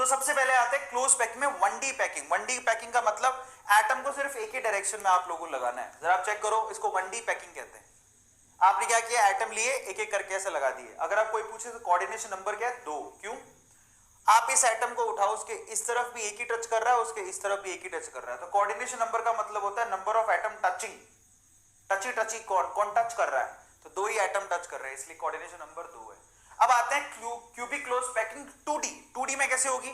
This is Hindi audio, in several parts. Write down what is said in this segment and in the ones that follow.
तो सबसे पहले आते हैं क्लोज पैकिंग में 1D पैकिंग। 1D पैकिंग का मतलब एटम को सिर्फ एक ही डायरेक्शन में आप लोगों को लगाना है। जरा आप चेक करो, इसको 1D पैकिंग कहते हैं। आपने क्या किया, एटम लिए एक एक करके ऐसे लगा दिए। अगर आप कोई पूछे तो कोऑर्डिनेशन नंबर क्या है, 2। क्यों? आप इस एटम को उठाओ, उसके इस तरफ भी एक ही टच कर रहा है, उसके इस तरफ भी एक ही टच कर रहा है, तो कोऑर्डिनेशन नंबर का मतलब होता है नंबर ऑफ एटम टचिंग। टची टची कौन टच कर रहा है, तो 2 ही एटम टच कर रहे हैं, इसलिए कोऑर्डिनेशन नंबर 2 है। अब आते हैं cubic close packing 2D। 2D में कैसे होगी?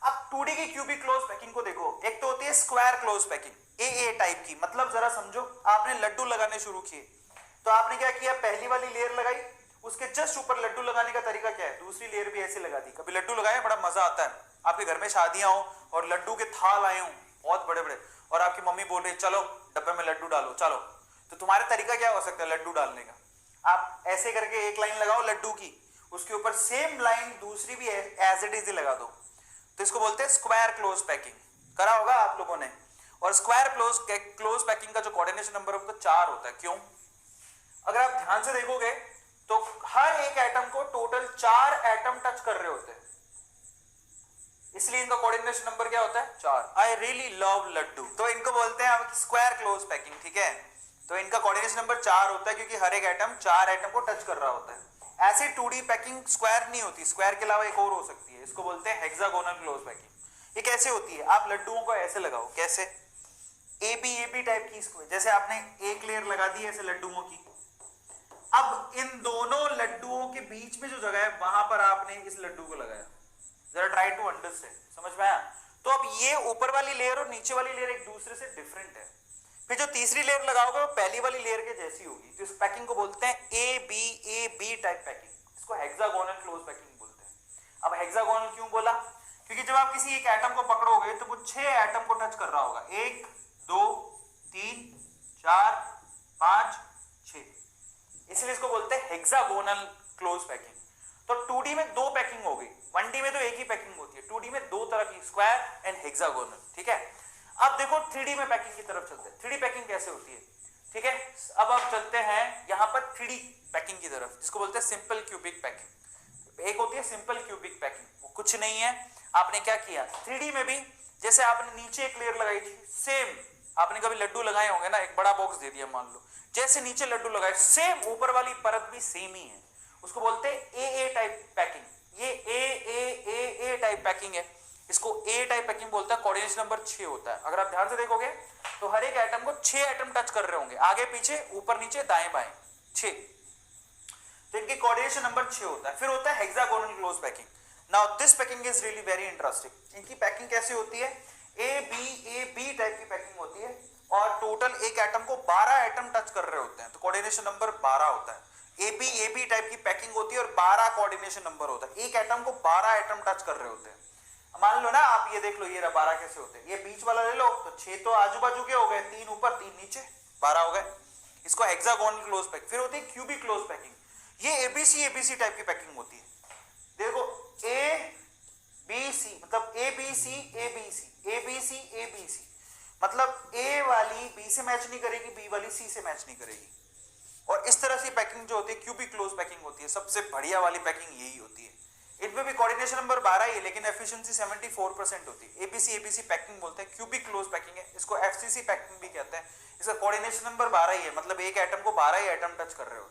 अब 2D की क्यूबिक क्लोज पैकिंग को देखो, एक तो होती है square close packing, AA type की। मतलब जरा समझो, आपने लड्डू लगाने शुरू किए, तो आपने क्या किया, पहली वाली लेयर लगाई, उसके जस्ट ऊपर लड्डू लगाने का तरीका क्या है, दूसरी लेयर भी ऐसे लगा दी। कभी लड्डू लगाया, बड़ा मजा आता है, आपके घर में शादियां हो और लड्डू के थाल आए हो बहुत बड़े बड़े, और आपकी मम्मी बोल रही चलो डब्बे में लड्डू डालो चलो, तो तुम्हारा तरीका क्या हो सकता है लड्डू डालने का? आप ऐसे करके एक लाइन लगाओ लड्डू की, उसके ऊपर सेम लाइन दूसरी भी एज इट इज लगा दो, तो इसको बोलते हैं स्क्वायर क्लोज पैकिंग। करा होगा आप लोगों ने। और स्क्वायर क्लोज पैकिंग का जो कोऑर्डिनेशन नंबर होता है 4 होता है। क्यों? अगर आप ध्यान से देखोगे तो हर एक एटम को टोटल 4 एटम टच कर रहे होते हैं, इसलिए इनका कोऑर्डिनेशन नंबर क्या होता है, 4। आई रियली लव लड्डू, तो इनको बोलते हैं स्क्वायर क्लोज पैकिंग। ठीक है, तो इनका कोऑर्डिनेशन नंबर 4 होता है क्योंकि हर एक एटम 4 एटम को टच कर रहा होता है। ऐसे 2D पैकिंग स्क्वायर नहीं होती, स्क्वायर के अलावा एक और हो सकती है, इसको बोलते हैं हेक्सागोनल क्लोज पैकिंग। ये कैसे होती है? आप लड्डुओं को ऐसे लगाओ, कैसे, AB टाइप की, इसको जैसे आपने एक लेयर लगा दी ऐसे लड्डुओं की, अब इन दोनों लड्डुओं के बीच में जो जगह है वहां पर आपने इस लड्डू को लगाया। जरा ट्राई टू अंडरस्टैंड, समझ में आया? तो अब ये ऊपर वाली लेयर और नीचे वाली लेयर एक दूसरे से डिफरेंट है, फिर जो तीसरी लेयर लगाओगे वो पहली वाली लेयर के जैसी होगी, तो इस पैकिंग को बोलते हैं AB टाइप पैकिंग, इसको हेक्सागोनल क्लोज पैकिंग बोलते हैं। अब हेक्सागोनल क्यों बोला? क्योंकि जब आप किसी एक एटम को पकड़ोगे तो वो 6 एटम को टच कर रहा होगा, 1 2 3 4 5 6, इसलिए इसको बोलते हैं हेक्सागोनल क्लोज पैकिंग। तो 2D में 2 पैकिंग हो गई, 1D में तो एक ही पैकिंग होती है, 2D में 2 तरह की, स्क्वायर एंड हेक्सागोनल। ठीक है, अब देखो 3D में पैकिंग की तरफ चलते हैं। 3D पैकिंग कैसे होती है? ठीक है, अब आप चलते हैं यहां पर 3D पैकिंग की तरफ, जिसको बोलते हैं सिंपल क्यूबिक पैकिंग। एक होती है सिंपल क्यूबिक पैकिंग, वो कुछ नहीं है, आपने क्या किया 3D में भी, जैसे आपने नीचे एक लेयर लगाई थी, सेम आपने कभी लड्डू लगाए होंगे ना, एक बड़ा बॉक्स दे दिया मान लो, जैसे नीचे लड्डू लगाए सेम ऊपर वाली परत भी सेम ही है, उसको बोलते हैं AA टाइप पैकिंग। ये A टाइप पैकिंग है, इसको A टाइप पैकिंग बोलता है। कोऑर्डिनेशन नंबर 6 होता है। अगर आप ध्यान से देखोगे तो हर एक एटम को 6 एटम टच कर रहे होंगे, आगे पीछे ऊपर नीचे दाएं बाएं 6, तो इनके कोऑर्डिनेशन नंबर 6 होता है। फिर होता है hexagonal close packing. Now this packing is really very interesting. इनकी पैकिंग कैसे होती है? AB टाइप की पैकिंग होती है, और टोटल एक एटम को 12 एटम टच कर रहे होते हैं, तो कोऑर्डिनेशन नंबर 12 होता है। AB टाइप की पैकिंग होती है और 12 कोऑर्डिनेशन नंबर होता है। एक एटम को 12 एटम टच कर रहे होते हैं। मान लो ना, आप ये देख लो, ये 12 कैसे होते हैं, ये बीच वाला ले लो तो 6 तो आजू बाजू के हो गए, 3 ऊपर 3 नीचे, 12 हो गए। इसको हेक्सागोनल क्लोज पैकिंग। फिर होती है क्यूबिक क्लोज पैकिंग, ये ABC टाइप की पैकिंग होती है। देखो ABC मतलब ABC मतलब A वाली B से मैच नहीं करेगी, B वाली C से मैच नहीं करेगी, और इस तरह से पैकिंग जो होती है क्यूबिक क्लोज पैकिंग होती है। सबसे बढ़िया वाली पैकिंग यही होती है। इनमें भी कोऑर्डिनेशन नंबर 12 ही है, लेकिन एफिशिएंसी 74% होती है। ABC पैकिंग बोलते हैं, क्यूबिक क्लोज पैकिंग है, इसको FCC पैकिंग भी कहते हैं। इसका कोऑर्डिनेशन नंबर 12 ही है, मतलब एक एटम को 12 ही एटम टच कर रहे हो।